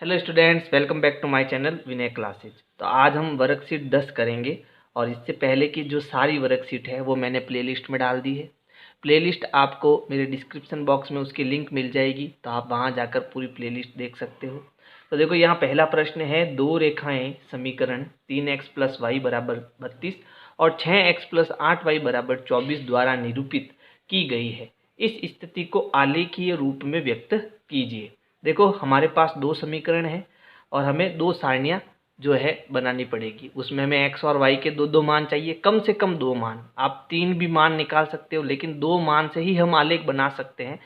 Hello students, welcome back to my channel Vinay classes. तो आज हम वर्कशीट 10 करेंगे और इससे पहले की जो सारी वर्कशीट है वो मैंने प्लेलिस्ट में डाल दी है। प्लेलिस्ट आपको मेरे डिस्क्रिप्शन बॉक्स में उसकी लिंक मिल जाएगी, तो आप वहां जाकर पूरी प्लेलिस्ट देख सकते हो। तो देखो, यहाँ पहला प्रश्न है, दो रेखाएं समीकरण 3x + y = 32 और 6x + 8y = 24 द्वारा निरूपित की गई है। इस स्थिति को आलेखीय रूप में व्यक्त कीजिए। देखो, हमारे पास दो समीकरण हैं और हमें दो सारणियाँ जो है बनानी पड़ेगी। उसमें हमें x और y के दो दो मान चाहिए, कम से कम दो मान। आप तीन भी मान निकाल सकते हो, लेकिन दो मान से ही हम आलेख बना सकते हैं,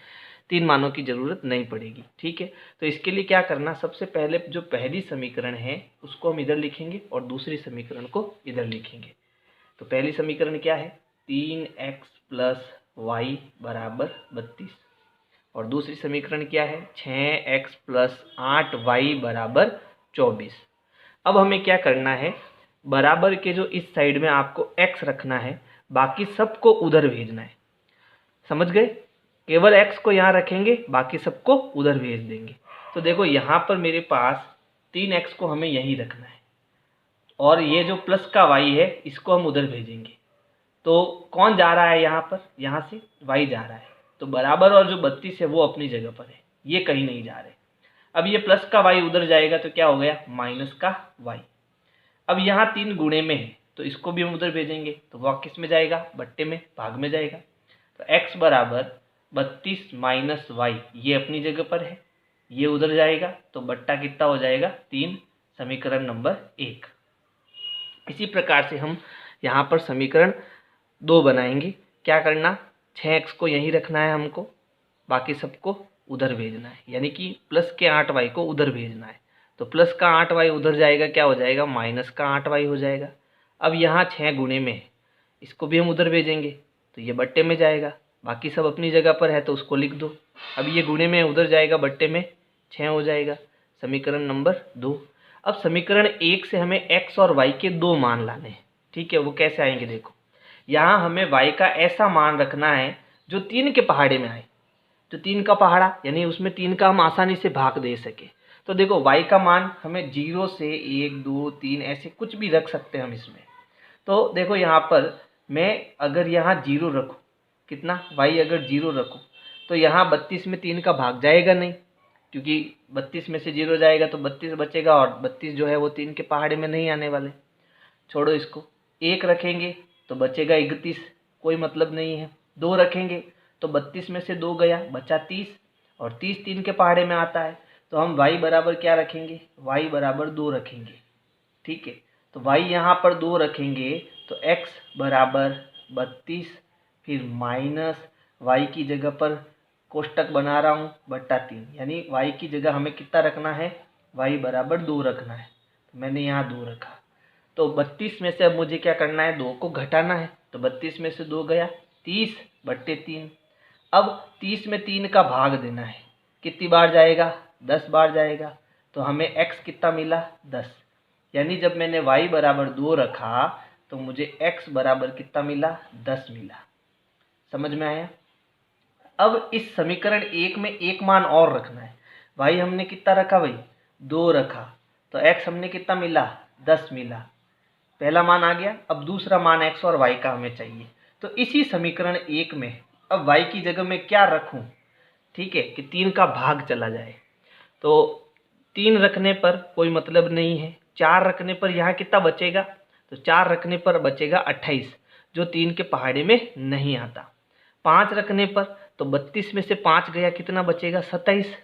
तीन मानों की ज़रूरत नहीं पड़ेगी। ठीक है, तो इसके लिए क्या करना, सबसे पहले जो पहली समीकरण है उसको हम इधर लिखेंगे और दूसरी समीकरण को इधर लिखेंगे। तो पहली समीकरण क्या है, 3x + y = 32 और दूसरी समीकरण क्या है, 6x + 8y = 24। अब हमें क्या करना है, बराबर के जो इस साइड में आपको x रखना है, बाकी सबको उधर भेजना है। समझ गए? केवल x को यहाँ रखेंगे, बाकी सबको उधर भेज देंगे। तो देखो, यहाँ पर मेरे पास 3x को हमें यहीं रखना है और ये जो प्लस का y है इसको हम उधर भेजेंगे। तो कौन जा रहा है यहाँ पर, यहाँ से y जा रहा है, तो बराबर और जो 32 है वो अपनी जगह पर है, ये कहीं नहीं जा रहे। अब ये प्लस का y उधर जाएगा तो क्या हो गया, माइनस का y। अब यहाँ 3 गुणे में है तो इसको भी हम उधर भेजेंगे, तो वह किस में जाएगा, बट्टे में, भाग में जाएगा। तो x = 32 - y, ये अपनी जगह पर है, ये उधर जाएगा, तो बट्टा कितना हो जाएगा, 3, समीकरण नंबर 1। इसी प्रकार से हम यहाँ पर समीकरण 2 बनाएंगे। क्या करना, 6x को यहीं रखना है हमको, बाकी सबको उधर भेजना है, यानी कि प्लस के 8y को उधर भेजना है। तो प्लस का 8y उधर जाएगा, क्या हो जाएगा, माइनस का 8y हो जाएगा। अब यहाँ 6 गुणे में है, इसको भी हम उधर भेजेंगे, तो ये बट्टे में जाएगा, बाकी सब अपनी जगह पर है तो उसको लिख दो। अब ये गुणे में उधर जाएगा, बट्टे में 6 हो जाएगा, समीकरण नंबर 2। अब समीकरण 1 से हमें x और y के दो मान लाने हैं। ठीक है, वो कैसे आएंगे, देखो, यहाँ हमें y का ऐसा मान रखना है जो 3 के पहाड़े में आए। तो 3 का पहाड़ा यानी उसमें 3 का हम आसानी से भाग दे सके। तो देखो, y का मान हमें 0 से 1, 2, 3 ऐसे कुछ भी रख सकते हैं हम इसमें। तो देखो, यहाँ पर मैं अगर यहाँ 0 रखूँ, कितना, y अगर 0 रखूँ, तो यहाँ 32 में 3 का भाग जाएगा नहीं, क्योंकि 32 में से 0 जाएगा तो 32 बचेगा और 32 जो है वो 3 के पहाड़े में नहीं आने वाले। छोड़ो इसको, 1 रखेंगे तो बचेगा 31, कोई मतलब नहीं है। 2 रखेंगे तो 32 में से 2 गया, बचा 30 और 30 3 के पहाड़े में आता है, तो हम y बराबर क्या रखेंगे, y बराबर 2 रखेंगे। ठीक है, तो y यहाँ पर 2 रखेंगे तो x बराबर 32, फिर माइनस y की जगह पर कोष्टक बना रहा हूँ बट्टा 3, यानी y की जगह हमें कितना रखना है, y बराबर 2 रखना है। तो मैंने यहाँ 2 रखा। तो 32 में से अब मुझे क्या करना है, 2 को घटाना है। तो 32 में से 2 गया, 30/3। अब 30 में 3 का भाग देना है, कितनी बार जाएगा, 10 बार जाएगा। तो हमें x कितना मिला, 10। यानी जब मैंने y बराबर 2 रखा तो मुझे x बराबर कितना मिला, 10 मिला। समझ में आया? अब इस समीकरण 1 में एक मान और रखना है। y हमने कितना रखा भाई, 2 रखा, तो x हमने कितना मिला, 10 मिला। पहला मान आ गया। अब दूसरा मान x और y का हमें चाहिए। तो इसी समीकरण 1 में अब y की जगह में क्या रखूं, ठीक है, कि 3 का भाग चला जाए। तो 3 रखने पर कोई मतलब नहीं है, 4 रखने पर यहाँ कितना बचेगा, तो 4 रखने पर बचेगा 28, जो 3 के पहाड़े में नहीं आता। 5 रखने पर तो 32 में से 5 गया, कितना बचेगा, 27,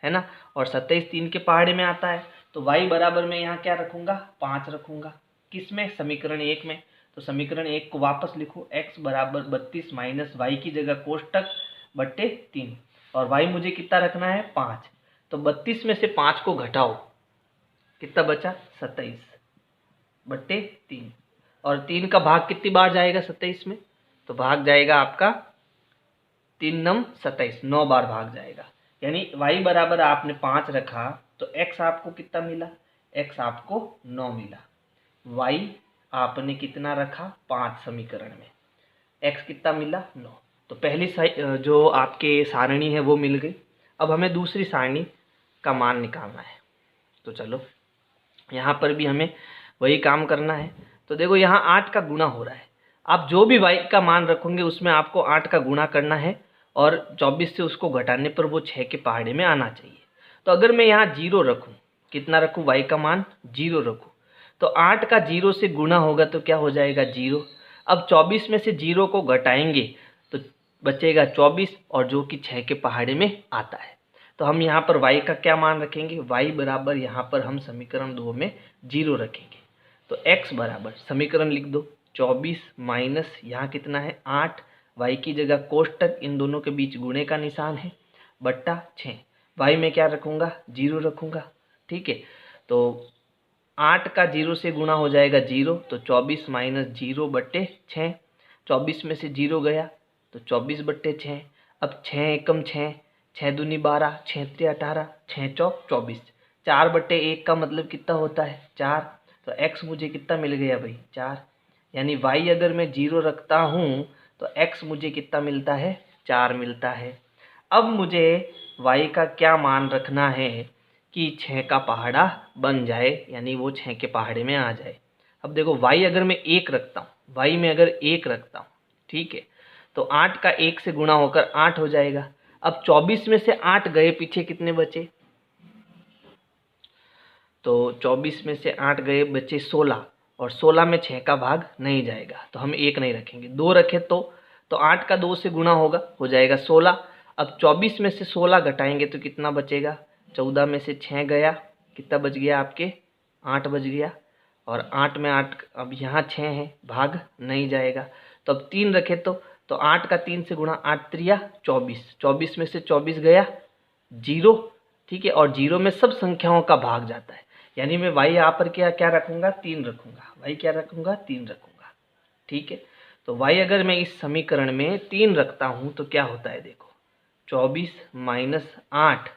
है ना, और 27 3 के पहाड़े में आता है। तो y बराबर में यहाँ क्या रखूँगा, 5 रखूँगा। किस में, समीकरण 1 में। तो समीकरण 1 को वापस लिखो, x बराबर 32 माइनस y की जगह कोष्टक बट्टे 3, और y मुझे कितना रखना है, 5। तो 32 में से 5 को घटाओ, कितना बचा, 27/3, और 3 का भाग कितनी बार जाएगा 27 में, तो भाग जाएगा आपका 3 नम 27, 9 बार भाग जाएगा। यानी y बराबर आपने 5 रखा तो x आपको कितना मिला, x आपको 9 मिला। y आपने कितना रखा, 5 समीकरण में, x कितना मिला, 9। तो पहली जो आपके सारणी है वो मिल गई। अब हमें दूसरी सारणी का मान निकालना है। तो चलो यहाँ पर भी हमें वही काम करना है। तो देखो यहाँ 8 का गुणा हो रहा है, आप जो भी y का मान रखोगे उसमें आपको 8 का गुणा करना है और 24 से उसको घटाने पर वो 6 के पहाड़े में आना चाहिए। तो अगर मैं यहाँ 0 रखूँ, कितना रखूँ, y का मान 0 रखूँ, तो 8 का 0 से गुणा होगा तो क्या हो जाएगा 0। अब 24 में से 0 को घटाएंगे तो बचेगा 24 और जो कि 6 के पहाड़े में आता है। तो हम यहाँ पर y का क्या मान रखेंगे, y बराबर यहाँ पर हम समीकरण 2 में 0 रखेंगे। तो x बराबर समीकरण लिख दो 24 माइनस यहाँ कितना है 8, y की जगह कोष्टक, इन दोनों के बीच गुणे का निशान है, बट्टा 6। y में क्या रखूँगा 0 रखूँगा। ठीक है, तो 8 का 0 से गुणा हो जाएगा 0, तो 24 माइनस 0 बट्टे 6। 24 में से 0 गया तो 24 बट्टे 6। अब 6 एकम 6, 6 दूनी 12, 6 त्रिक 18, 6 चौक 24। 4 बट्टे 1 का मतलब कितना होता है 4। तो x मुझे कितना मिल गया भाई 4, यानी y अगर मैं 0 रखता हूँ तो x मुझे कितना मिलता है 4 मिलता है। अब मुझे y का क्या मान रखना है कि 6 का पहाड़ा बन जाए, यानी वो 6 के पहाड़े में आ जाए। अब देखो y अगर मैं 1 रखता हूँ, y में अगर 1 रखता हूँ, ठीक है, तो 8 का 1 से गुणा होकर 8 हो जाएगा। अब 24 में से 8 गए, पीछे कितने बचे, तो 24 में से 8 गए, बचे 16, और 16 में 6 का भाग नहीं जाएगा तो हम 1 नहीं रखेंगे, 2 रखे तो 8 का 2 से गुणा होगा, हो जाएगा 16। अब 24 में से 16 घटाएंगे तो कितना बचेगा, 14 में से 6 गया, कितना बच गया आपके 8 बच गया, और 8 में 8, अब यहाँ 6 है, भाग नहीं जाएगा। तो अब 3 रखे तो 8 का 3 से गुणा, 8 त्रिया 24, 24 में से 24 गया 0, ठीक है, और 0 में सब संख्याओं का भाग जाता है, यानी मैं y यहाँ पर क्या क्या रखूँगा 3 रखूँगा, y क्या रखूँगा 3 रखूँगा। ठीक है, तो y अगर मैं इस समीकरण में 3 रखता हूँ तो क्या होता है, देखो 24 माइनस 8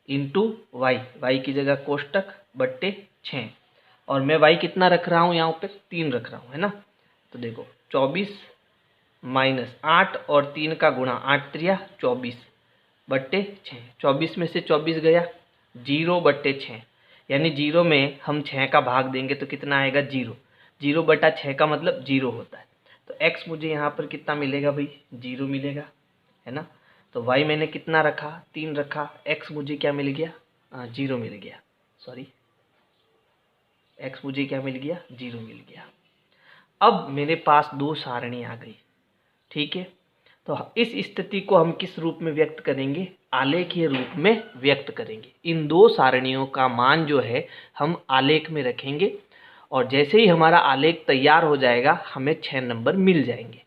इंटू y की जगह कोष्टक बट्टे 6, और मैं y कितना रख रहा हूँ यहाँ पे 3 रख रहा हूँ, है ना। तो देखो 24 माइनस 8 और 3 का गुणा, 8 त्रिया 24 बट्टे 6, 24 में से 24 गया 0 बट्टे 6, यानी 0 में हम 6 का भाग देंगे तो कितना आएगा 0, 0 बटा 6 का मतलब 0 होता है। तो x मुझे यहाँ पर कितना मिलेगा भाई 0 मिलेगा, है ना। तो y मैंने कितना रखा 3 रखा, x मुझे क्या मिल गया 0 मिल गया, सॉरी x मुझे क्या मिल गया 0 मिल गया। अब मेरे पास 2 सारणी आ गई, ठीक है, तो इस स्थिति को हम किस रूप में व्यक्त करेंगे, आलेखीय रूप में व्यक्त करेंगे। इन 2 सारणियों का मान जो है हम आलेख में रखेंगे, और जैसे ही हमारा आलेख तैयार हो जाएगा हमें 6 नंबर मिल जाएंगे।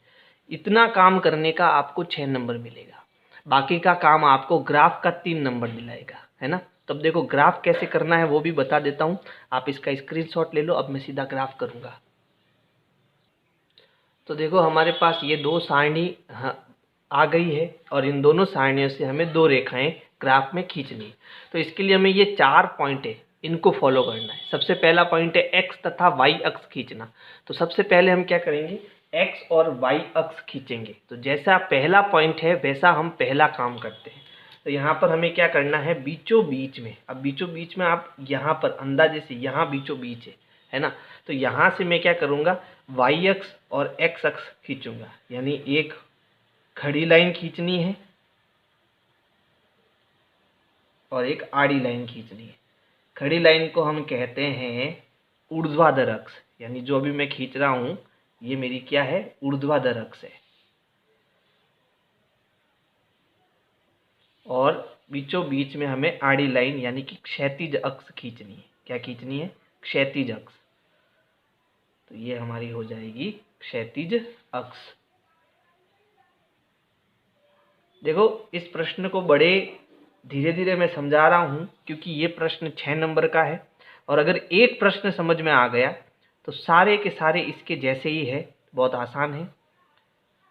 इतना काम करने का आपको 6 नंबर मिलेगा, बाकी का काम आपको ग्राफ का 3 नंबर दिलाएगा, है ना। तब देखो ग्राफ कैसे करना है वो भी बता देता हूँ, आप इसका स्क्रीनशॉट ले लो। अब मैं सीधा ग्राफ करूँगा। तो देखो हमारे पास ये 2 सारणी आ गई है, और इन दोनों सारणियों से हमें 2 रेखाएं ग्राफ में खींचनी है। तो इसके लिए हमें ये 4 पॉइंट है, इनको फॉलो करना है। सबसे पहला पॉइंट है एक्स तथा वाई अक्ष खींचना। तो सबसे पहले हम क्या करेंगे, एक्स और वाई अक्ष खींचेंगे। तो जैसा पहला पॉइंट है वैसा हम पहला काम करते हैं। तो यहाँ पर हमें क्या करना है, बीचों बीच में, अब बीचों बीच में आप यहाँ पर अंदाजे से, यहाँ बीचों बीच है ना, तो यहाँ से मैं क्या करूँगा, वाई अक्ष और एक्स अक्ष खींचूंगा, यानी एक खड़ी लाइन खींचनी है और एक आड़ी लाइन खींचनी है। खड़ी लाइन को हम कहते हैं ऊर्ध्वाधर अक्ष, यानी जो अभी मैं खींच रहा हूँ ये मेरी क्या है, ऊर्ध्वाधर अक्ष है। और बीचों बीच में हमें आड़ी लाइन यानी कि क्षैतिज अक्ष खींचनी है। क्या खींचनी है, क्षैतिज अक्ष। तो ये हमारी हो जाएगी क्षैतिज अक्ष। देखो इस प्रश्न को बड़े धीरे धीरे मैं समझा रहा हूँ, क्योंकि ये प्रश्न 6 नंबर का है, और अगर एक प्रश्न समझ में आ गया तो सारे के सारे इसके जैसे ही है, बहुत आसान है।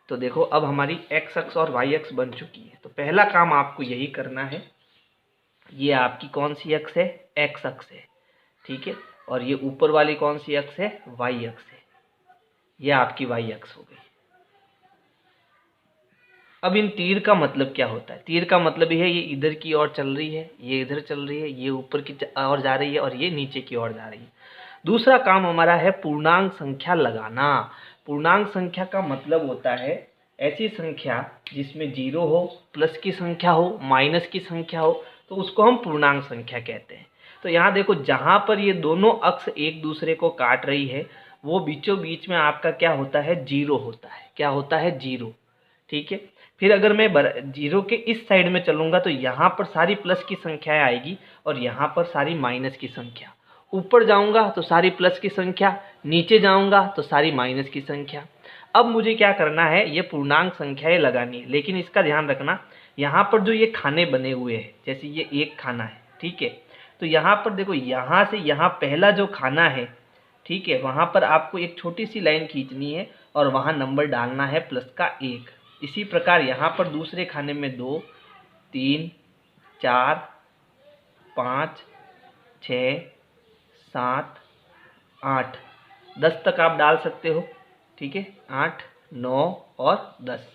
तो देखो अब हमारी एक्स अक्ष और वाई अक्ष बन चुकी है। तो पहला काम आपको यही करना है, ये आपकी कौन सी अक्ष है, एक्स अक्ष है, ठीक है, और ये ऊपर वाली कौन सी अक्ष है, वाई अक्ष है। ये आपकी वाई अक्ष हो गई। अब इन तीर का मतलब क्या होता है? तीर का मतलब ये है ये इधर की ओर चल रही है, ये इधर चल रही है, ये ऊपर की ओर जा रही है और ये नीचे की ओर जा रही है। दूसरा काम हमारा है पूर्णांक संख्या लगाना। पूर्णांक संख्या का मतलब होता है ऐसी संख्या जिसमें जीरो हो, प्लस की संख्या हो, माइनस की संख्या हो, तो उसको हम पूर्णांक संख्या कहते हैं। तो यहाँ देखो, जहाँ पर ये दोनों अक्ष एक दूसरे को काट रही है वो बीचों बीच में आपका क्या होता है? जीरो होता है। क्या होता है? जीरो। ठीक है। फिर अगर मैं जीरो के इस साइड में चलूंगा तो यहाँ पर सारी प्लस की संख्याएं आएगी और यहाँ पर सारी माइनस की संख्या। ऊपर जाऊंगा तो सारी प्लस की संख्या, नीचे जाऊंगा तो सारी माइनस की संख्या। अब मुझे क्या करना है? ये पूर्णांक संख्याएं लगानी है, लेकिन इसका ध्यान रखना, यहाँ पर जो ये खाने बने हुए हैं, जैसे ये एक खाना है, ठीक है, तो यहाँ पर देखो, यहाँ से यहाँ पहला जो खाना है, ठीक है, वहाँ पर आपको एक छोटी सी लाइन खींचनी है और वहाँ नंबर डालना है प्लस का 1। इसी प्रकार यहाँ पर दूसरे खाने में 2, 3, 4, 5, 6, 7, 8, 10 तक आप डाल सकते हो। ठीक है, 8, 9 और 10।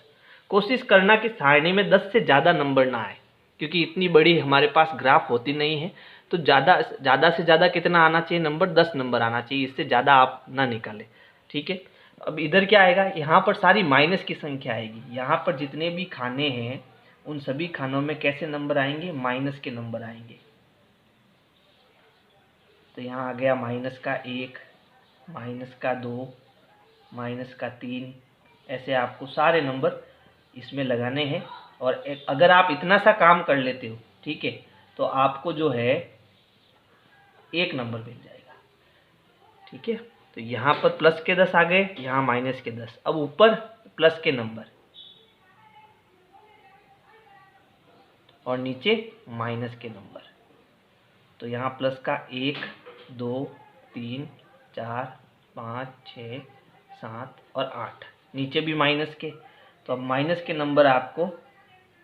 कोशिश करना कि सारणी में 10 से ज़्यादा नंबर ना आए, क्योंकि इतनी बड़ी हमारे पास ग्राफ होती नहीं है। तो ज़्यादा से ज़्यादा कितना आना चाहिए नंबर? 10 नंबर आना चाहिए, इससे ज़्यादा आप ना निकालें। ठीक है। अब इधर क्या आएगा? यहाँ पर सारी माइनस की संख्या आएगी। यहाँ पर जितने भी खाने हैं उन सभी खानों में कैसे नंबर आएंगे? माइनस के नंबर आएंगे। तो यहाँ आ गया माइनस का 1, माइनस का 2, माइनस का 3। ऐसे आपको सारे नंबर इसमें लगाने हैं। और अगर आप इतना सा काम कर लेते हो, ठीक है, तो आपको जो है 1 नंबर मिल जाएगा। ठीक है। तो यहाँ पर प्लस के 10 आ गए, यहाँ माइनस के 10। अब ऊपर प्लस के नंबर और नीचे माइनस के नंबर। तो यहाँ प्लस का 1, 2, 3, 4, 5, 6, 7 और 8। नीचे भी माइनस के। तो अब माइनस के नंबर आपको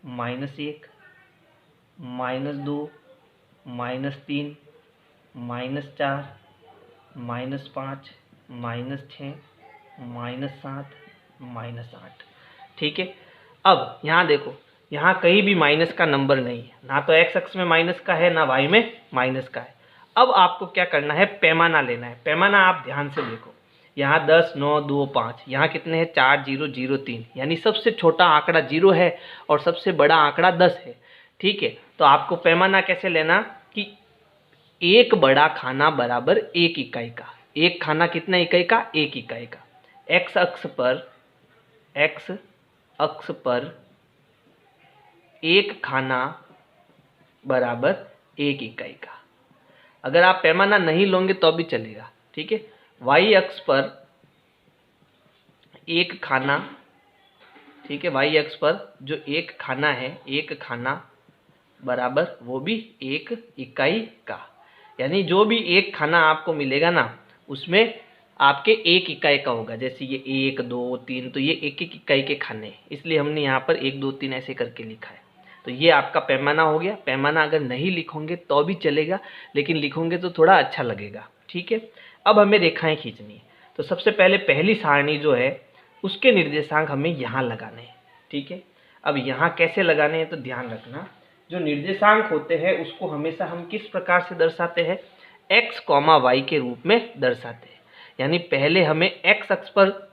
-1, -2, -3, -4, -5, -6, -7, -8। ठीक है। अब यहाँ देखो, यहाँ कहीं भी माइनस का नंबर नहीं है, ना तो एक्स अक्ष में माइनस का है, ना वाई में माइनस का है। अब आपको क्या करना है? पैमाना लेना है। पैमाना आप ध्यान से देखो, यहाँ 10, 9, 2, 5, यहाँ कितने हैं? 4, 0, 0, 3, यानी सबसे छोटा आंकड़ा 0 है और सबसे बड़ा आंकड़ा 10 है। ठीक है। तो आपको पैमाना कैसे लेना कि एक बड़ा खाना बराबर 1 इकाई का। एक खाना कितना इकाई का? 1 इकाई का। एक्स अक्ष पर एक खाना बराबर 1 इकाई का। अगर आप पैमाना नहीं लोगे तो भी चलेगा। ठीक है। वाई अक्ष पर एक खाना, ठीक है, वाई अक्ष पर जो एक खाना है, एक खाना बराबर वो भी 1 इकाई का। यानी जो भी एक खाना आपको मिलेगा ना, उसमें आपके 1 इकाई का होगा। जैसे ये 1, 2, 3, तो ये 1 इकाई के खाने, इसलिए हमने यहाँ पर 1, 2, 3 ऐसे करके लिखा है। तो ये आपका पैमाना हो गया। पैमाना अगर नहीं लिखोगे तो भी चलेगा, लेकिन लिखोगे तो थोड़ा अच्छा लगेगा। ठीक है। अब हमें रेखाएं खींचनी है। तो सबसे पहले पहली सारणी जो है उसके निर्देशांक हमें यहाँ लगाने हैं। ठीक है। अब यहाँ कैसे लगाने हैं तो ध्यान रखना, जो निर्देशांक होते हैं उसको हमेशा हम किस प्रकार से दर्शाते हैं? x, y के रूप में दर्शाते हैं। यानी पहले हमें x अक्ष पर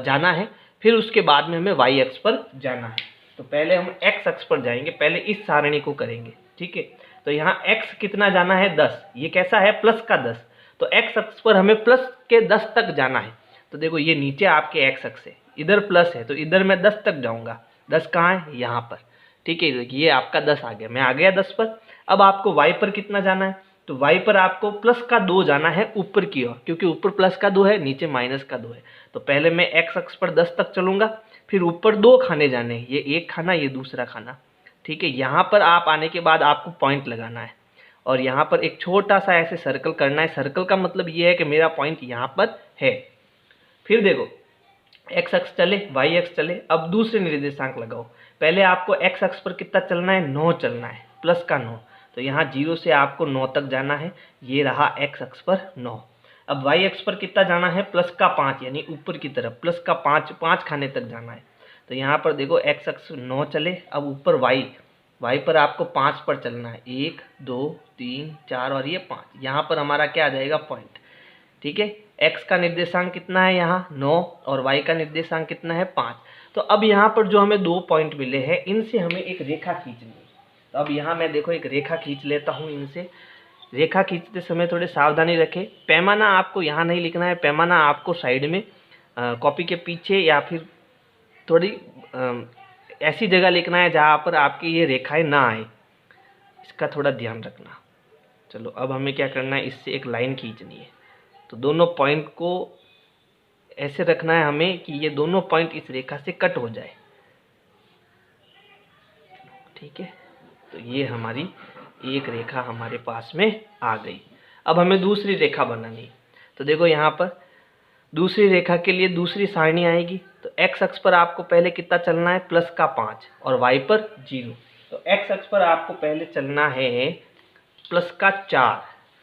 जाना है, फिर उसके बाद में हमें y अक्ष पर जाना है। तो पहले हम x अक्ष पर जाएंगे, पहले इस सारणी को करेंगे। ठीक है। तो यहाँ x कितना जाना है? 10। ये कैसा है? प्लस का 10। तो x अक्ष पर हमें प्लस के 10 तक जाना है। तो देखो, ये नीचे आपके x अक्ष है, इधर प्लस है, तो इधर मैं 10 तक जाऊँगा। 10 कहाँ है? यहाँ पर। ठीक है। ये आपका 10 आ गया, मैं आ गया 10 पर। अब आपको y पर कितना जाना है? तो y पर आपको प्लस का 2 जाना है ऊपर की ओर, क्योंकि ऊपर प्लस का 2 है, नीचे माइनस का 2 है। तो पहले मैं x अक्ष पर 10 तक चलूंगा, फिर ऊपर 2 खाने जाने हैं, ये एक खाना, ये दूसरा खाना। ठीक है। यहाँ पर आप आने के बाद आपको पॉइंट लगाना है और यहाँ पर एक छोटा सा ऐसे सर्कल करना है। सर्कल का मतलब ये है कि मेरा पॉइंट यहाँ पर है। फिर देखो, x अक्ष चले, y अक्ष चले। अब दूसरे निर्देशांक लगाओ। पहले आपको x अक्ष पर कितना चलना है? 9 चलना है, प्लस का 9। तो यहाँ 0 से आपको 9 तक जाना है, ये रहा x अक्ष पर 9। अब y अक्ष पर कितना जाना है? प्लस का 5, यानी ऊपर की तरफ प्लस का 5 खाने तक जाना है। तो यहाँ पर देखो x अक्ष 9 चले, अब ऊपर y पर आपको 5 पर चलना है, 1 2 3 4 और ये 5, यहाँ पर हमारा क्या आ जाएगा पॉइंट। ठीक है, x का निर्देशांक कितना है यहाँ 9 और y का निर्देशांक कितना है 5। तो अब यहाँ पर जो हमें 2 पॉइंट मिले हैं इनसे हमें एक रेखा खींचनी है। तो अब यहाँ मैं देखो एक रेखा खींच लेता हूँ इनसे। रेखा खींचते समय थोड़ी सावधानी रखें, पैमाना आपको यहाँ नहीं लिखना है, पैमाना आपको साइड में कॉपी के पीछे या फिर थोड़ी ऐसी जगह लिखना है जहाँ पर आपकी ये रेखाएं ना आए, इसका थोड़ा ध्यान रखना। चलो अब हमें क्या करना है, इससे एक लाइन खींचनी है। तो दोनों पॉइंट को ऐसे रखना है हमें कि ये दोनों पॉइंट इस रेखा से कट हो जाए। ठीक है, तो ये हमारी एक रेखा हमारे पास में आ गई। अब हमें दूसरी रेखा बनानी। तो देखो यहाँ पर दूसरी रेखा के लिए दूसरी सारणी आएगी। तो x अक्ष पर आपको पहले कितना चलना है +5 और y पर 0। तो x अक्ष पर आपको पहले चलना है +4।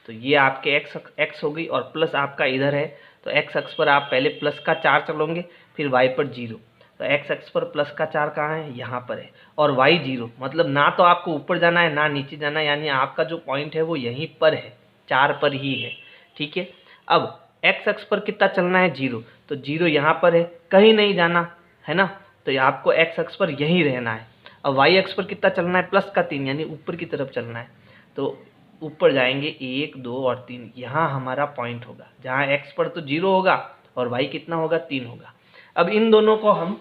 तो ये आपके x हो गई और प्लस आपका इधर है। तो x अक्ष पर आप पहले +4 चलोगे, फिर y पर 0। तो x अक्ष पर +4 कहाँ है, यहाँ पर है, और y 0, मतलब ना तो आपको ऊपर जाना है ना नीचे जाना है, यानी आपका जो पॉइंट है वो यहीं पर है, 4 पर ही है। ठीक है, अब x अक्ष पर कितना चलना है 0। तो 0 यहाँ पर है, कहीं नहीं जाना है ना, तो आपको x अक्ष पर यहीं रहना है। अब y अक्ष पर कितना चलना है +3, यानी ऊपर की तरफ चलना है। तो ऊपर जाएंगे 1 2 और 3, यहाँ हमारा पॉइंट होगा जहाँ x पर तो 0 होगा और y कितना होगा 3 होगा। अब इन दोनों को हम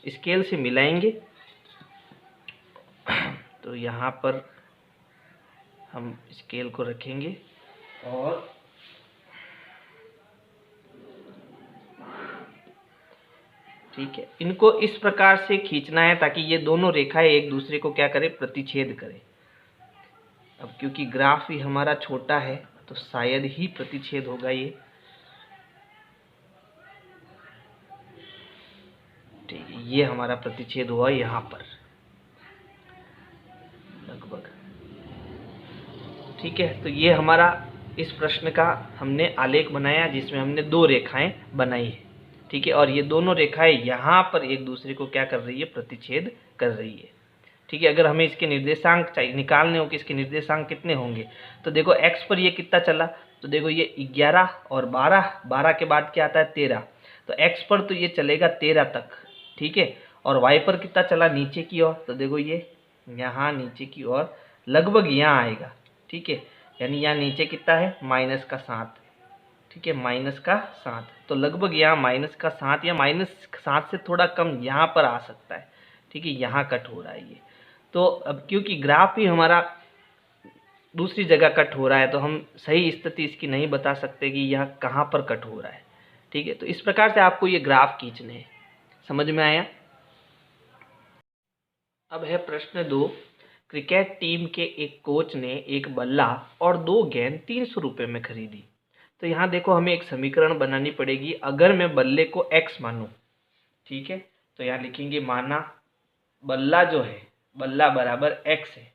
स्केल से मिलाएंगे। तो यहाँ पर हम स्केल को रखेंगे और ठीक है, इनको इस प्रकार से खींचना है ताकि ये दोनों रेखाएं एक दूसरे को क्या करें, प्रतिच्छेद करें। अब क्योंकि ग्राफ ही हमारा छोटा है तो शायद ही प्रतिच्छेद होगा ये। ठीक है, ये हमारा प्रतिच्छेद हुआ यहाँ पर लगभग। ठीक है, तो ये हमारा इस प्रश्न का हमने आलेख बनाया जिसमें हमने 2 रेखाएं बनाई है। ठीक है, और ये दोनों रेखाएं यहाँ पर एक दूसरे को क्या कर रही है, प्रतिच्छेद कर रही है। ठीक है, अगर हमें इसके निर्देशांक चाहिए, निकालने हो कि इसके निर्देशांक कितने होंगे, तो देखो x पर ये कितना चला, तो देखो ये 11 और 12 के बाद क्या आता है 13। तो x पर तो ये चलेगा 13 तक। ठीक है, और y पर कितना चला नीचे की ओर, तो देखो ये यहाँ नीचे की ओर लगभग यहाँ आएगा। ठीक है, यानी यहाँ नीचे कितना है -7। ठीक है, -7, तो लगभग यहाँ -7 या -7 से थोड़ा कम यहाँ पर आ सकता है। ठीक है, यहाँ कट हो रहा है ये। तो अब क्योंकि ग्राफ ही हमारा दूसरी जगह कट हो रहा है तो हम सही स्थिति इसकी नहीं बता सकते कि यह कहाँ पर कट हो रहा है। ठीक है, तो इस प्रकार से आपको ये ग्राफ खींचने हैं। समझ में आया? अब है प्रश्न 2। क्रिकेट टीम के एक कोच ने एक बल्ला और 2 गेंद 300 रुपये में खरीदी। तो यहाँ देखो हमें एक समीकरण बनानी पड़ेगी। अगर मैं बल्ले को x मानूँ, ठीक है, तो यहाँ लिखेंगे माना बल्ला जो है, बल्ला बराबर x है।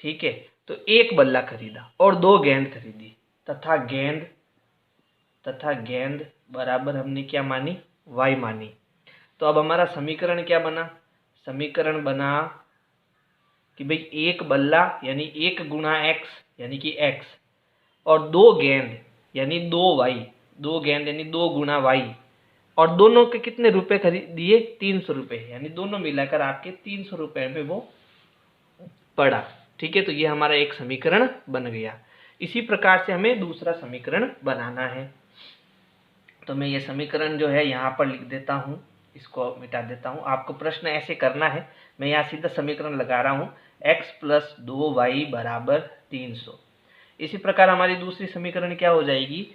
ठीक है, तो एक बल्ला खरीदा और 2 गेंद खरीदी तथा गेंद बराबर हमने क्या मानी, y मानी। तो अब हमारा समीकरण क्या बना, समीकरण बना कि भाई एक बल्ला यानी 1 गुणा x यानी कि x, और 2 गेंद यानी 2y, 2 गेंद यानी 2 गुणा y, और दोनों के कितने रुपए खरीदिए 300 रुपये, यानी दोनों मिलाकर आपके 300 रुपये में वो पड़ा। ठीक है, तो ये हमारा एक समीकरण बन गया। इसी प्रकार से हमें दूसरा समीकरण बनाना है। तो मैं ये समीकरण जो है यहाँ पर लिख देता हूँ, इसको मिटा देता हूँ। आपको प्रश्न ऐसे करना है, मैं यहाँ सीधा समीकरण लगा रहा हूँ, x + 2y = 300। इसी प्रकार हमारी दूसरी समीकरण क्या हो जाएगी,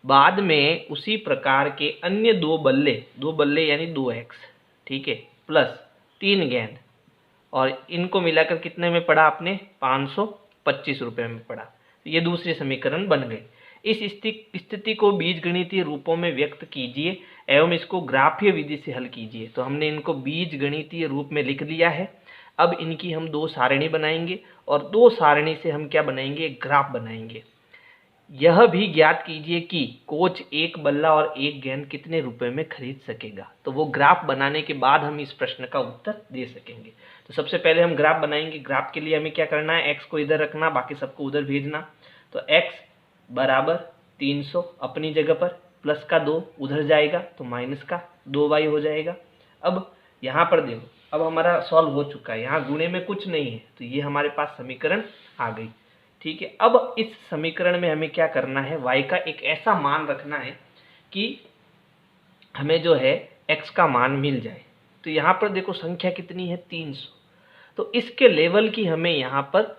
बाद में उसी प्रकार के अन्य 2 बल्ले यानी 2x, ठीक है, प्लस 3 गेंद, और इनको मिलाकर कितने में पड़ा आपने 525 रुपये में पड़ा। तो ये दूसरी समीकरण बन गई। इस स्थिति को बीजगणितीय रूपों में व्यक्त कीजिए एवं इसको ग्राफीय विधि से हल कीजिए। तो हमने इनको बीजगणितीय रूप में लिख लिया है। अब इनकी हम 2 सारणी बनाएंगे और 2 सारणी से हम क्या बनाएंगे, एक ग्राफ बनाएंगे। यह भी ज्ञात कीजिए कि कोच एक बल्ला और एक गेंद कितने रुपए में खरीद सकेगा। तो वो ग्राफ बनाने के बाद हम इस प्रश्न का उत्तर दे सकेंगे। तो सबसे पहले हम ग्राफ बनाएंगे। ग्राफ के लिए हमें क्या करना है, एक्स को इधर रखना, बाकी सबको उधर भेजना। तो एक्स बराबर 300 अपनी जगह पर, प्लस का 2 उधर जाएगा तो माइनस का 2y हो जाएगा। अब यहाँ पर देखो, अब हमारा सॉल्व हो चुका है, यहाँ गुणे में कुछ नहीं है, तो ये हमारे पास समीकरण आ गई। ठीक है, अब इस समीकरण में हमें क्या करना है, y का एक ऐसा मान रखना है कि हमें जो है x का मान मिल जाए। तो यहाँ पर देखो संख्या कितनी है, 300। तो इसके लेवल की हमें यहाँ पर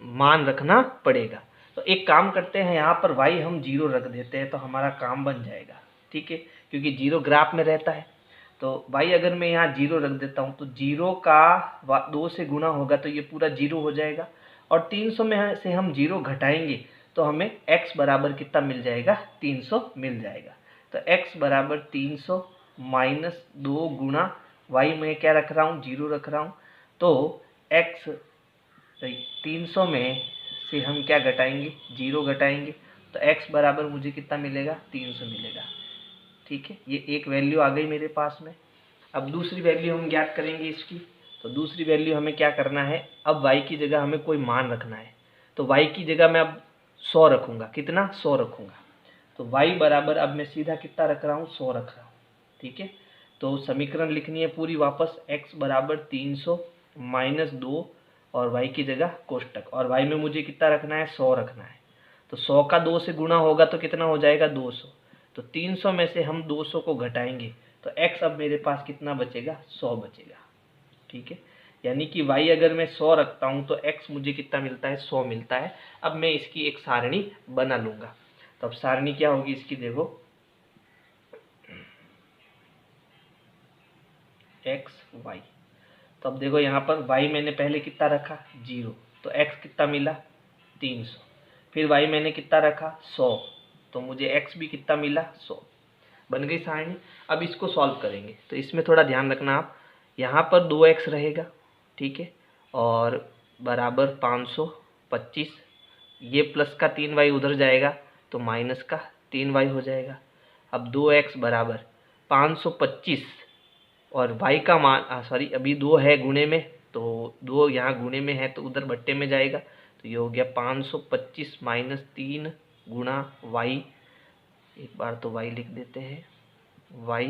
मान रखना पड़ेगा। तो एक काम करते हैं, यहाँ पर y हम 0 रख देते हैं तो हमारा काम बन जाएगा। ठीक है, क्योंकि 0 ग्राफ में रहता है। तो y अगर मैं यहाँ 0 रख देता हूँ तो 0 का 2 से गुना होगा तो ये पूरा 0 हो जाएगा। और 300 में से हम 0 घटाएंगे तो हमें x बराबर कितना मिल जाएगा, 300 मिल जाएगा। तो x बराबर 300 माइनस 2 गुणा y में क्या रख रहा हूँ, 0 रख रहा हूँ। तो x 300 में से हम क्या घटाएंगे, 0 घटाएंगे तो x बराबर मुझे कितना मिलेगा, 300 मिलेगा। ठीक है, ये एक वैल्यू आ गई मेरे पास में। अब दूसरी वैल्यू हम ज्ञात करेंगे इसकी। तो दूसरी वैल्यू हमें क्या करना है, अब y की जगह हमें कोई मान रखना है। तो y की जगह मैं अब 100 रखूँगा। कितना, 100 रखूँगा। तो y बराबर अब मैं सीधा कितना रख रहा हूँ, 100 रख रहा हूँ। ठीक है, तो समीकरण लिखनी है पूरी वापस, x बराबर 300 माइनस 2 और y की जगह कोष्टक, और y में मुझे कितना रखना है, 100 रखना है। तो 100 का 2 से गुणा होगा तो कितना हो जाएगा, 200। तो 300 में से हम 200 को घटाएंगे तो x अब मेरे पास कितना बचेगा, 100 बचेगा। ठीक है, यानी कि y अगर मैं 100 रखता हूँ तो x मुझे कितना मिलता है, 100 मिलता है। अब मैं इसकी एक सारणी बना लूँगा। तो अब सारणी क्या होगी इसकी, देखो x y। तो अब देखो यहाँ पर y मैंने पहले कितना रखा, 0, तो x कितना मिला, 300। फिर y मैंने कितना रखा, 100, तो मुझे x भी कितना मिला, 100। बन गई सारणी। अब इसको सॉल्व करेंगे तो इसमें थोड़ा ध्यान रखना आप, यहाँ पर 2x रहेगा। ठीक है, और बराबर 525, ये प्लस का 3y उधर जाएगा तो माइनस का 3y हो जाएगा। अब 2x बराबर 525 और y का मान सॉरी अभी 2 है गुणे में, तो 2 यहाँ गुणे में है तो उधर बट्टे में जाएगा। तो ये हो गया 525 माइनस 3 गुणा y, एक बार तो y लिख देते हैं, y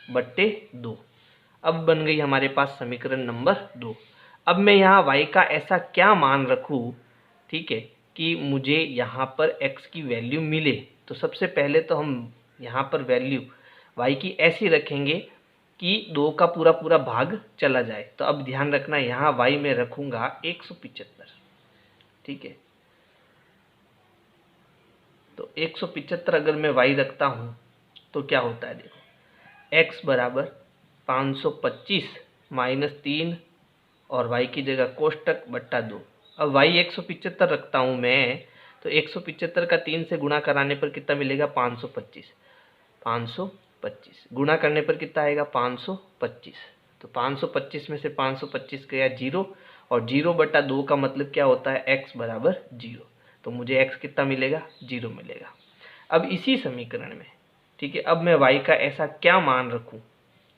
बट्टे 2। अब बन गई हमारे पास समीकरण नंबर 2। अब मैं यहाँ y का ऐसा क्या मान रखूँ, ठीक है, कि मुझे यहाँ पर x की वैल्यू मिले। तो सबसे पहले तो हम यहाँ पर वैल्यू y की ऐसी रखेंगे कि 2 का पूरा पूरा भाग चला जाए। तो अब ध्यान रखना, यहाँ y में रखूँगा 175। ठीक है, तो 175 अगर मैं y रखता हूँ तो क्या होता है, देखो x बराबर 525 माइनस 3 और y की जगह कोष्टक बट्टा 2। अब y 175 रखता हूँ मैं, तो 175 का 3 से गुणा कराने पर कितना मिलेगा, 525। 525 गुणा करने पर कितना आएगा, 525। तो 525 में से 525 गया 0, और 0 बटा 2 का मतलब क्या होता है, x बराबर 0। तो मुझे x कितना मिलेगा, 0 मिलेगा। अब इसी समीकरण में, ठीक है, अब मैं y का ऐसा क्या मान रखूं,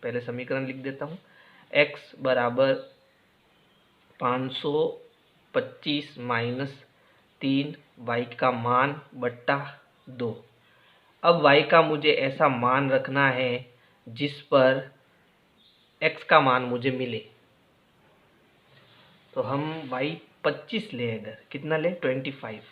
पहले समीकरण लिख देता हूं, x बराबर 525 माइनस 3 y का मान बट्टा 2। अब y का मुझे ऐसा मान रखना है जिस पर x का मान मुझे मिले। तो हम y 25 ले, अगर कितना ले, 25,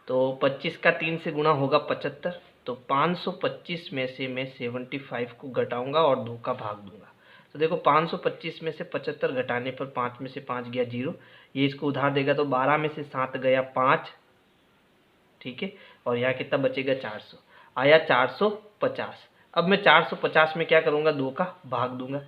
तो 25 का 3 से गुणा होगा 75। तो 525 में से मैं 75 को घटाऊंगा और 2 का भाग दूंगा। तो देखो 525 में से 75 घटाने पर 5 में से 5 गया 0, ये इसको उधार देगा तो 12 में से 7 गया 5। ठीक है, और यहाँ कितना बचेगा, 400 आया, 450। अब मैं 450 में क्या करूँगा, 2 का भाग दूंगा।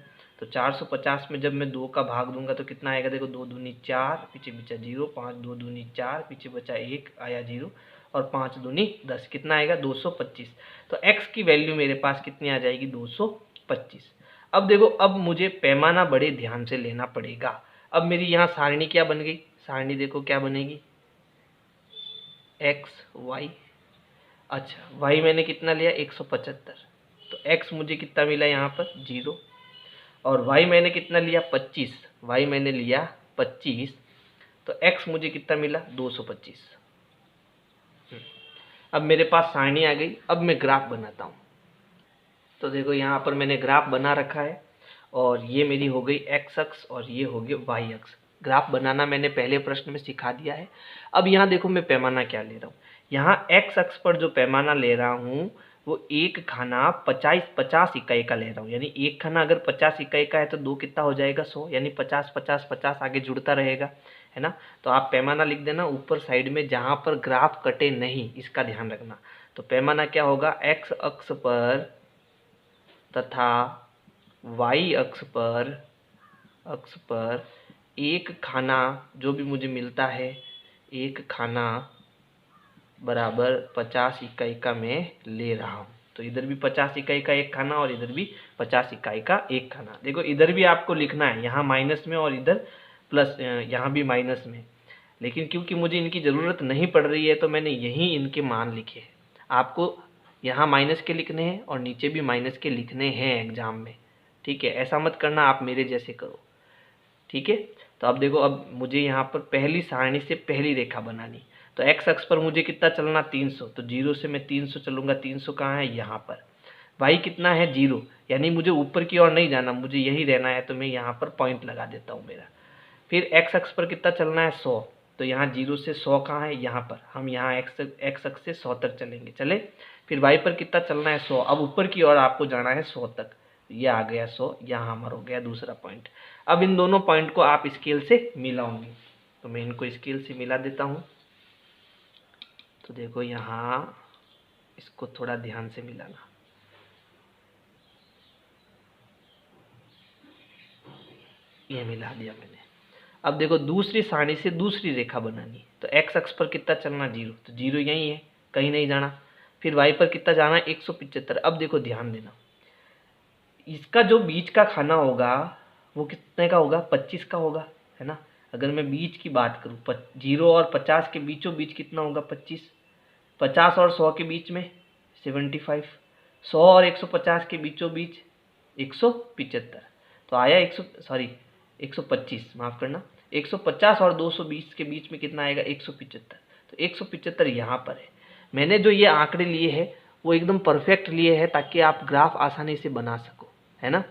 तो 450 में जब मैं 2 का भाग दूंगा तो कितना आएगा, देखो 2 दूनी 4, पीछे बचा 0, 5 2 दूनी 4, पीछे बचा 1, आया 0, और 5 दूनी 10, कितना आएगा, 225। तो x की वैल्यू मेरे पास कितनी आ जाएगी, 225। अब देखो, अब मुझे पैमाना बड़े ध्यान से लेना पड़ेगा। अब मेरी यहाँ सारणी क्या बन गई, सारणी देखो क्या बनेगी, एक्स वाई, अच्छा वाई मैंने कितना लिया 175, तो एक्स मुझे कितना मिला यहाँ पर 0, और वाई मैंने कितना लिया 25, वाई मैंने लिया 25, तो एक्स मुझे कितना मिला 225। अब मेरे पास सारणी आ गई। अब मैं ग्राफ बनाता हूँ। तो देखो यहाँ पर मैंने ग्राफ बना रखा है, और ये मेरी हो गई एक्स अक्ष और ये हो गई वाई अक्ष। ग्राफ बनाना मैंने पहले प्रश्न में सिखा दिया है। अब यहाँ देखो मैं पैमाना क्या ले रहा हूँ। यहाँ एक्स अक्ष पर जो पैमाना ले रहा हूँ वो एक खाना 50 इकाई का ले रहा हूँ, यानी एक खाना अगर 50 इकाई का है तो दो कितना हो जाएगा 100, यानी 50 50 50 आगे जुड़ता रहेगा, है ना। तो आप पैमाना लिख देना ऊपर साइड में, जहाँ पर ग्राफ कटे नहीं इसका ध्यान रखना। तो पैमाना क्या होगा, एक्स अक्ष पर तथा वाई अक्ष पर एक खाना जो भी मुझे मिलता है, एक खाना बराबर 50 इकाई का मैं ले रहा हूँ। तो इधर भी 50 इकाई का एक खाना और इधर भी 50 इकाई का एक खाना। देखो इधर भी आपको लिखना है, यहाँ माइनस में और इधर प्लस, यहाँ भी माइनस में, लेकिन क्योंकि मुझे इनकी ज़रूरत नहीं पड़ रही है तो मैंने यहीं इनके मान लिखे हैं। आपको यहाँ माइनस के लिखने हैं और नीचे भी माइनस के लिखने हैं एग्जाम में, ठीक है। ऐसा मत करना आप मेरे जैसे करो, ठीक है। तो अब देखो, अब मुझे यहाँ पर पहली सारणी से पहली रेखा बनानी। तो एक्स अक्ष पर मुझे कितना चलना 300, तो 0 से मैं 300 चलूँगा। 300 कहाँ है, यहाँ पर। वाई कितना है 0, यानी मुझे ऊपर की ओर नहीं जाना, मुझे यही रहना है, तो मैं यहाँ पर पॉइंट लगा देता हूँ मेरा। फिर एक्स अक्ष पर कितना चलना है 100, तो यहाँ 0 से 100 कहाँ है, यहाँ पर। हम यहाँ एक्स अक्ष से 100 तक चलेंगे, चले। फिर वाई पर कितना चलना है 100, अब ऊपर की ओर आपको जाना है 100 तक। ये आ गया 100, यहाँ हमारा हो गया दूसरा पॉइंट। अब इन दोनों पॉइंट को आप स्केल से मिलाओगे, तो मैं इनको स्केल से मिला देता हूँ। तो देखो यहाँ इसको थोड़ा ध्यान से मिलाना, ये मिला दिया मैंने। अब देखो दूसरी सारणी से दूसरी रेखा बनानी। तो एक्स अक्ष पर कितना चलना 0, तो 0 यही है, कहीं नहीं जाना। फिर वाई पर कितना जाना 175। अब देखो ध्यान देना, इसका जो बीच का खाना होगा वो कितने का होगा, 25 का होगा, है ना। अगर मैं बीच की बात करूँ, 0 और 50 के बीचों बीच कितना होगा 25, 50 और 100 के बीच में 75, 100 और 150 के बीचों बीच 175, तो आया 125, माफ़ करना, 150 और 220 के बीच में कितना आएगा 175। तो 175 यहाँ पर है। मैंने जो ये आंकड़े लिए हैं वो एकदम परफेक्ट लिए हैं ताकि आप ग्राफ आसानी से बना सको, है ना।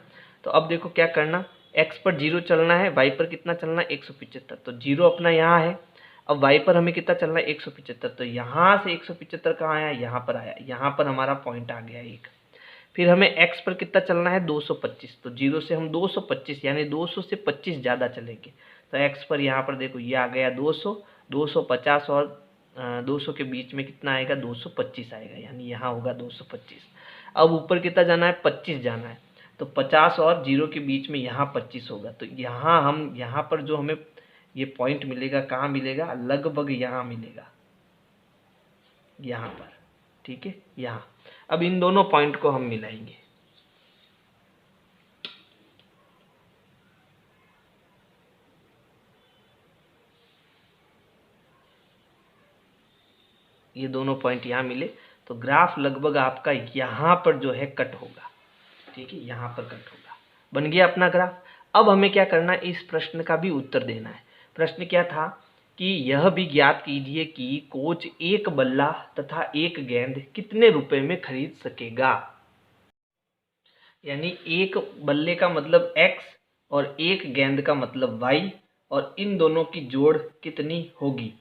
तो अब देखो क्या करना, एक्स पर 0 चलना है, वाई पर कितना चलना है 175, तो 0 अपना यहाँ है। अब वाई पर हमें कितना चलना है 175, तो यहाँ से 175 कहाँ आया, यहाँ पर आया, यहाँ पर हमारा पॉइंट आ गया एक। फिर हमें एक्स पर कितना चलना है 225, तो 0 से हम 225 यानी 200 से 25 ज़्यादा चलेंगे। तो एक्स पर यहाँ पर देखो ये आ गया 200, 250 और 200 के बीच में कितना आएगा 225 आएगा, यानी यहाँ होगा 225। अब ऊपर कितना जाना है 25 जाना है, तो 50 और 0 के बीच में यहाँ 25 होगा। तो यहाँ हम यहाँ पर जो हमें ये पॉइंट मिलेगा, कहाँ मिलेगा, लगभग यहाँ मिलेगा, यहाँ पर, ठीक है, यहाँ। अब इन दोनों पॉइंट को हम मिलाएंगे। ये दोनों पॉइंट यहाँ मिले तो ग्राफ लगभग आपका यहाँ पर जो है कट होगा, ठीक है, यहाँ पर कट होगा। बन गया अपना ग्राफ। अब हमें क्या करना है, इस प्रश्न का भी उत्तर देना है। प्रश्न क्या था कि यह भी ज्ञात कीजिए कि कोच एक बल्ला तथा एक गेंद कितने रुपए में खरीद सकेगा। यानी एक बल्ले का मतलब x और एक गेंद का मतलब y, और इन दोनों की जोड़ कितनी होगी,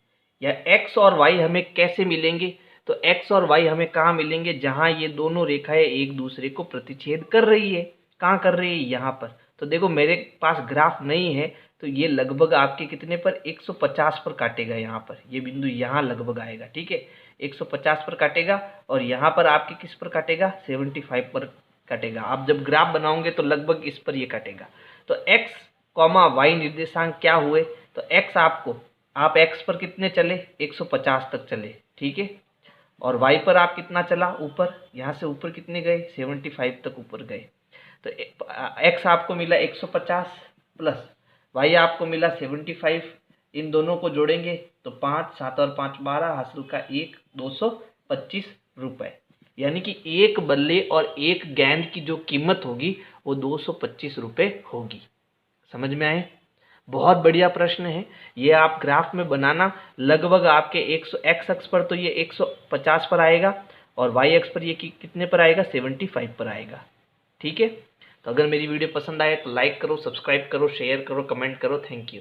या x और y हमें कैसे मिलेंगे। तो x और y हमें कहाँ मिलेंगे, जहाँ ये दोनों रेखाएं एक दूसरे को प्रतिच्छेद कर रही है। कहाँ कर रही है, यहाँ पर। तो देखो मेरे पास ग्राफ नहीं है, तो ये लगभग आपके कितने पर 150 पर काटेगा। यहाँ पर ये बिंदु यहाँ लगभग आएगा, ठीक है, 150 पर काटेगा, और यहाँ पर आपके किस पर काटेगा 75 पर कटेगा। आप जब ग्राफ बनाओगे तो लगभग इस पर ये कटेगा। तो x, y निर्देशांक क्या हुए, तो x आप x पर कितने चले 150 तक चले, ठीक है, और y पर आप कितना चला ऊपर, यहाँ से ऊपर कितने गए 75 तक ऊपर गए। तो x आपको मिला 150 प्लस y आपको मिला 75, इन दोनों को जोड़ेंगे तो 5 7 और 5 12, हासिल का 1, 225 रुपये। यानी कि एक बल्ले और एक गेंद की जो कीमत होगी वो 225 रुपये होगी। समझ में आए? बहुत बढ़िया प्रश्न है ये। आप ग्राफ में बनाना, लगभग आपके 100 एक्स अक्ष पर तो ये 150 पर आएगा और वाई अक्ष पर ये कितने पर आएगा, 75 पर आएगा। ठीक है, तो अगर मेरी वीडियो पसंद आए तो लाइक करो, सब्सक्राइब करो, शेयर करो, कमेंट करो। Thank you.